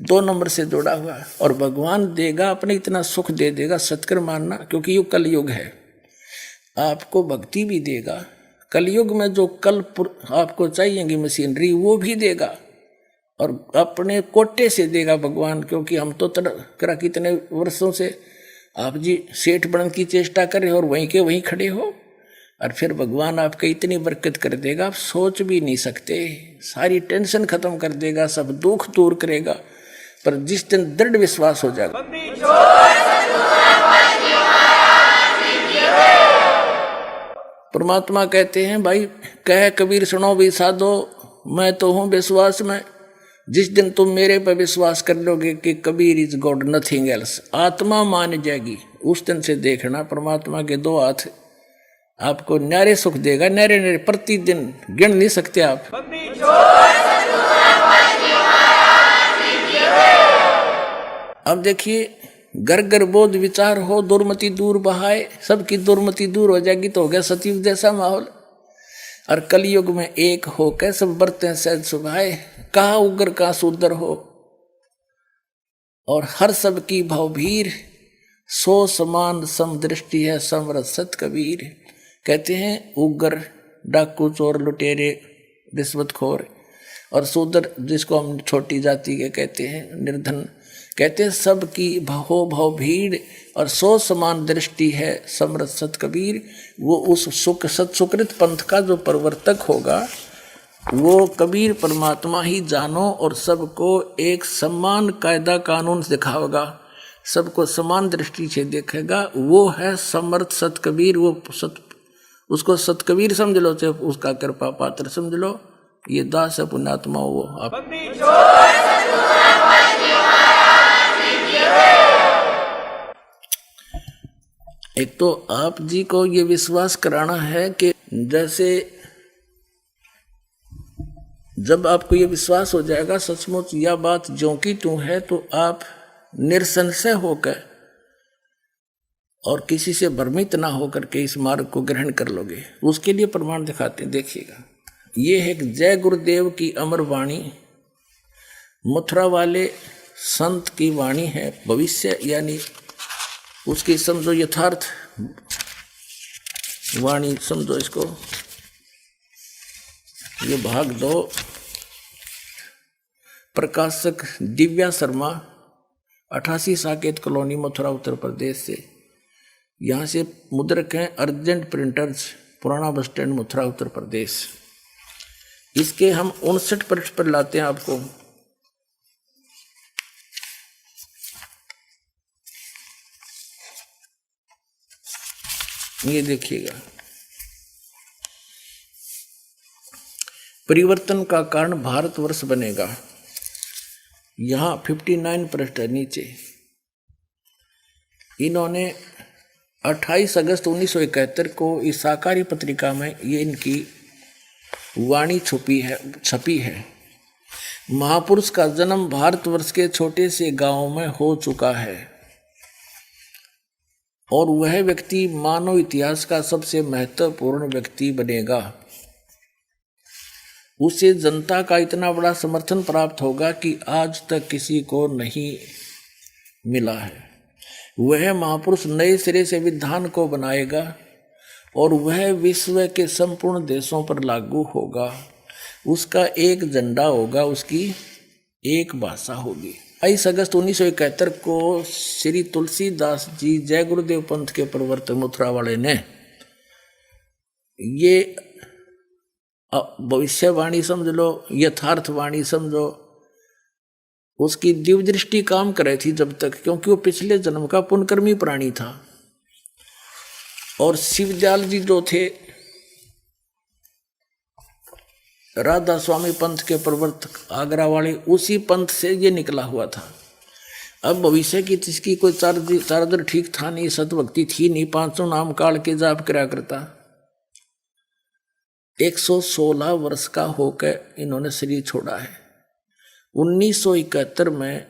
2 नंबर से जोड़ा हुआ है। और भगवान देगा, अपने इतना सुख दे देगा, सत्कर मानना, क्योंकि युग कलयुग है। आपको भक्ति भी देगा, कलयुग में जो कल आपको चाहिएगी मशीनरी वो भी देगा, और अपने कोटे से देगा भगवान। क्योंकि हम तो करा कितने वर्षों से आप जी सेठ बनने की चेष्टा कर रहे हो और वहीं के वहीं खड़े हो, और फिर भगवान आपके इतनी बरकत कर देगा आप सोच भी नहीं सकते। सारी टेंशन खत्म कर देगा, सब दुख दूर करेगा। पर जिस दिन दृढ़ विश्वास हो जाएगा, परमात्मा कहते हैं, भाई कह कबीर सुनो भी साधो, मैं तो हूं विश्वास में। जिस दिन तुम मेरे पर विश्वास कर लोगे कि Kabir is God nothing else, आत्मा मान जाएगी, उस दिन से देखना परमात्मा के 2 हाथ आपको न्यारे सुख देगा, न्यारे न्यारे, प्रतिदिन गिन नहीं सकते आप। अब देखिए, घर घर बोध विचार हो, दुर्मति दूर बहाए। सबकी दुर्मति दूर हो जाएगी तो हो गया सतयुग जैसा माहौल। और कलयुग में एक हो के सब बरतें सहज सुभाए। कहा उग्र का सुंदर हो, और हर सब की भवभीर, सो समान समदृष्टि है समरथ सत कबीर। कहते हैं उग्र, डाकू, चोर, लुटेरे, रिश्वतखोर, और शूद्र जिसको हम छोटी जाति के कहते हैं, निर्धन, कहते हैं सबकी भहो भव भीड़, और सो समान दृष्टि है समरथ सत कबीर। वो उस सत्सुकृत पंथ का जो प्रवर्तक होगा वो कबीर परमात्मा ही जानो, और सबको एक समान कायदा कानून दिखाएगा, सबको समान दृष्टि से देखेगा। वो है समर्थ सत कबीर। वो उसको सत कबीर समझ लो, चाहे उसका कृपा पात्र समझ लो। ये दास है पुण्यात्मा। वो आप एक तो आप जी को ये विश्वास कराना है कि जैसे जब आपको ये विश्वास हो जाएगा सचमुच यह बात ज्यों की त्यों है, तो आप निसंशय होकर और किसी से भ्रमित ना होकर के इस मार्ग को ग्रहण कर लोगे। उसके लिए प्रमाण दिखाते हैं, देखिएगा। ये है कि जय गुरुदेव की अमर वाणी, मथुरा वाले संत की वाणी है। भविष्य यानी उसकी समझो यथार्थ वाणी समझो इसको। ये भाग 2, प्रकाशक दिव्या शर्मा, 88 साकेत कॉलोनी, मथुरा उत्तर प्रदेश से। यहाँ से मुद्रक हैं अर्जेंट प्रिंटर्स, पुराना बस स्टैंड, मथुरा उत्तर प्रदेश। इसके हम 59 पृष्ठ पर लाते हैं आपको। ये देखिएगा, परिवर्तन का कारण भारतवर्ष बनेगा। यहां 59 पृष्ठ है नीचे। इन्होंने 28 अगस्त 1971 को इस साकारी पत्रिका में ये इनकी वाणी छपी है। महापुरुष का जन्म भारतवर्ष के छोटे से गांव में हो चुका है और वह व्यक्ति मानव इतिहास का सबसे महत्वपूर्ण व्यक्ति बनेगा। उसे जनता का इतना बड़ा समर्थन प्राप्त होगा कि आज तक किसी को नहीं मिला है। वह महापुरुष नए सिरे से विधान को बनाएगा और वह विश्व के संपूर्ण देशों पर लागू होगा। उसका एक झंडा होगा, उसकी एक भाषा होगी। 22 अगस्त 1971 को श्री तुलसीदास जी जय गुरुदेव पंथ के प्रवर्तक मथुरा वाले ने ये भविष्यवाणी समझ लो, यथार्थवाणी समझो, उसकी दिव्य दृष्टि काम कर रही थी जब तक, क्योंकि वो पिछले जन्म का पुण्यकर्मी प्राणी था। और शिवदयाल जी जो थे राधा स्वामी पंथ के प्रवर्तक आगरा वाले, उसी पंथ से ये निकला हुआ था। अब भविष्य की जिसकी कोई चारदर ठीक था नहीं, सतभक्ति थी नहीं, 500 नाम काल के जाप करा करता। 116 वर्ष का होकर इन्होंने शरीर छोड़ा है। 1971 में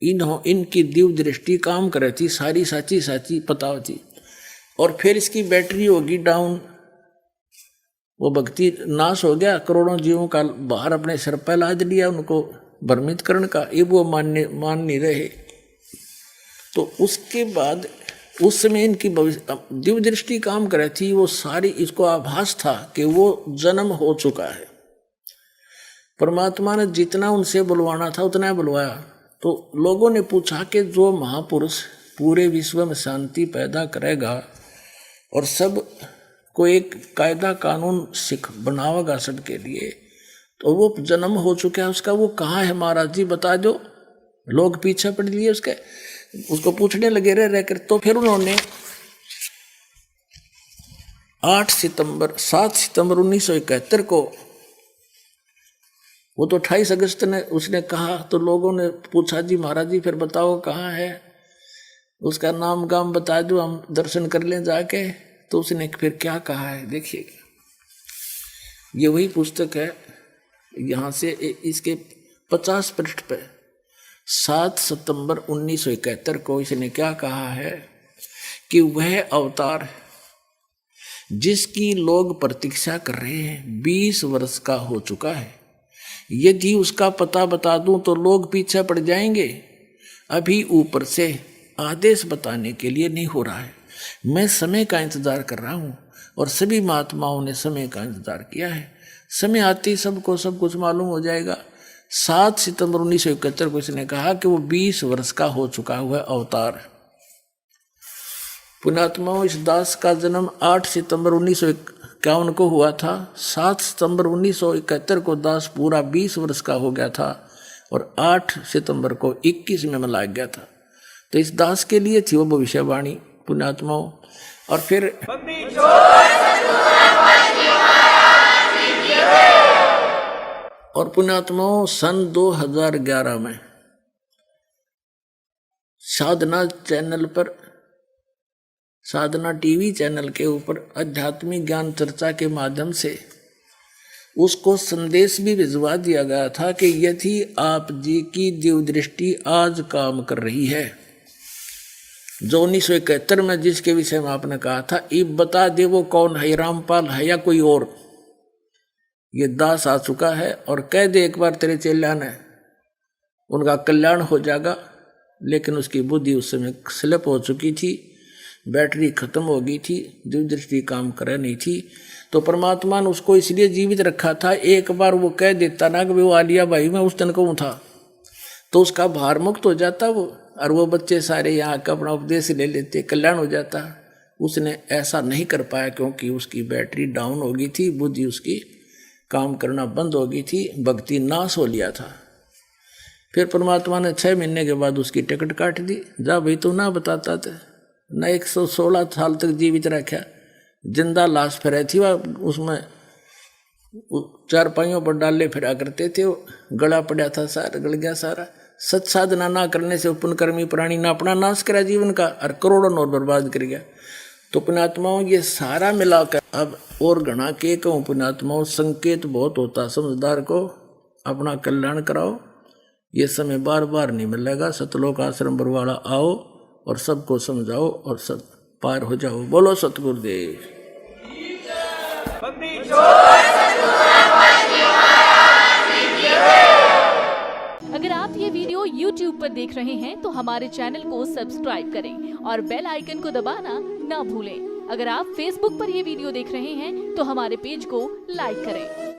इनकी दिव्य दृष्टि काम कर रही थी, सारी साची पता होती। और फिर इसकी बैटरी होगी डाउन, वो भक्ति नाश हो गया। करोड़ों जीवों का बाहर अपने सिर पर लाद लिया उनको भ्रमित करण का, ये वो मान नहीं रहे। तो उसके बाद उस समय इनकी दिव्य दृष्टि काम कर रही थी, वो सारी इसको आभास था कि वो जन्म हो चुका है। परमात्मा ने जितना उनसे बुलवाना था उतना बुलवाया। तो लोगों ने पूछा कि जो महापुरुष पूरे विश्व में शांति पैदा करेगा और सब को एक कायदा कानून बनावेगा सबके लिए, तो वो जन्म हो चुका है उसका, वो कहाँ है महाराज जी बता दो। लोग पीछे पड़ लिए उसको पूछने लगे रह कर। तो फिर उन्होंने 7 सितंबर 1971 को, वो तो 28 अगस्त ने उसने कहा, तो लोगों ने पूछा जी महाराज जी फिर बताओ कहाँ है, उसका नाम गाम बता दो, हम दर्शन कर लें जाके। तो उसने फिर क्या कहा है देखिएगा, ये वही पुस्तक है। यहाँ से इसके 50 पृष्ठ पे 7 सितंबर 1971 को इसने क्या कहा है कि वह अवतार जिसकी लोग प्रतीक्षा कर रहे हैं 20 वर्ष का हो चुका है। यदि उसका पता बता दूं तो लोग पीछे पड़ जाएंगे। अभी ऊपर से आदेश बताने के लिए नहीं हो रहा है। मैं समय का इंतजार कर रहा हूं और सभी महात्माओं ने समय का इंतजार किया है। समय आते ही सबको सब कुछ मालूम हो जाएगा। 7 सितंबर 1971 को इसने कहा कि वो 20 वर्ष का हो चुका हुआ अवतार। पुण्यात्माओं, इस दास का जन्म 8 सितंबर 1951 को हुआ था। 7 सितंबर 1971 को दास पूरा 20 वर्ष का हो गया था और 8 सितंबर को 21 में मनाया गया था। तो इस दास के लिए थी वो भविष्यवाणी पुण्यात्माओं। और फिर पुण्यात्माओं सन 2011 में साधना चैनल पर, साधना टीवी चैनल के ऊपर आध्यात्मिक ज्ञान चर्चा के माध्यम से उसको संदेश भी भिजवा दिया गया था कि यदि आप जी की दिव्य दृष्टि आज काम कर रही है, जो 1971 में जिसके विषय में आपने कहा था, इब बता दे वो कौन है, रामपाल है या कोई और। ये दास आ चुका है और कह दे एक बार तेरे चेला ने, उनका कल्याण हो जाएगा। लेकिन उसकी बुद्धि उस समय स्लिप हो चुकी थी, बैटरी खत्म हो गई थी, दिव्यदृष्टि काम करे नहीं थी। तो परमात्मा ने उसको इसलिए जीवित रखा था, एक बार वो कह देता ना कि वो आलिया भाई मैं उस दिन कहूँ था, तो उसका भार मुक्त हो जाता वो, और वो बच्चे सारे यहाँ का अपना उपदेश ले लेते, कल्याण हो जाता। उसने ऐसा नहीं कर पाया क्योंकि उसकी बैटरी डाउन हो गई थी, बुद्धि उसकी काम करना बंद हो गई थी, भक्ति नाश हो लिया था। फिर परमात्मा ने 6 महीने के बाद उसकी टिकट काट दी, जा भाई तू ना बताता था न। 116 साल तक जीवित रखा, जिंदा लाश फिर थी वह, उसमें 4 पाइयों पर डाले फिरा करते थे, वो गला पड़ा था, सारा गल गया सारा। सत साधना ना करने से पुण्यकर्मी प्राणी ने अपना नाश करा जीवन का, और करोड़ों और बर्बाद कर गया। तो पुण्यात्माओं ये सारा मिलाकर अब और घना के कहूँ पुण्यात्माओं, संकेत बहुत होता, समझदार को अपना कल्याण कराओ। ये समय बार बार नहीं मिलेगा। सतलोक आश्रम बरवाड़ा आओ और सबको समझाओ और सब पार हो जाओ। बोलो सतगुरुदेव। अगर आप ये वीडियो YouTube पर देख रहे हैं तो हमारे चैनल को सब्सक्राइब करें और बेल आइकन को दबाना ना भूलें। अगर आप Facebook पर ये वीडियो देख रहे हैं तो हमारे पेज को लाइक करें।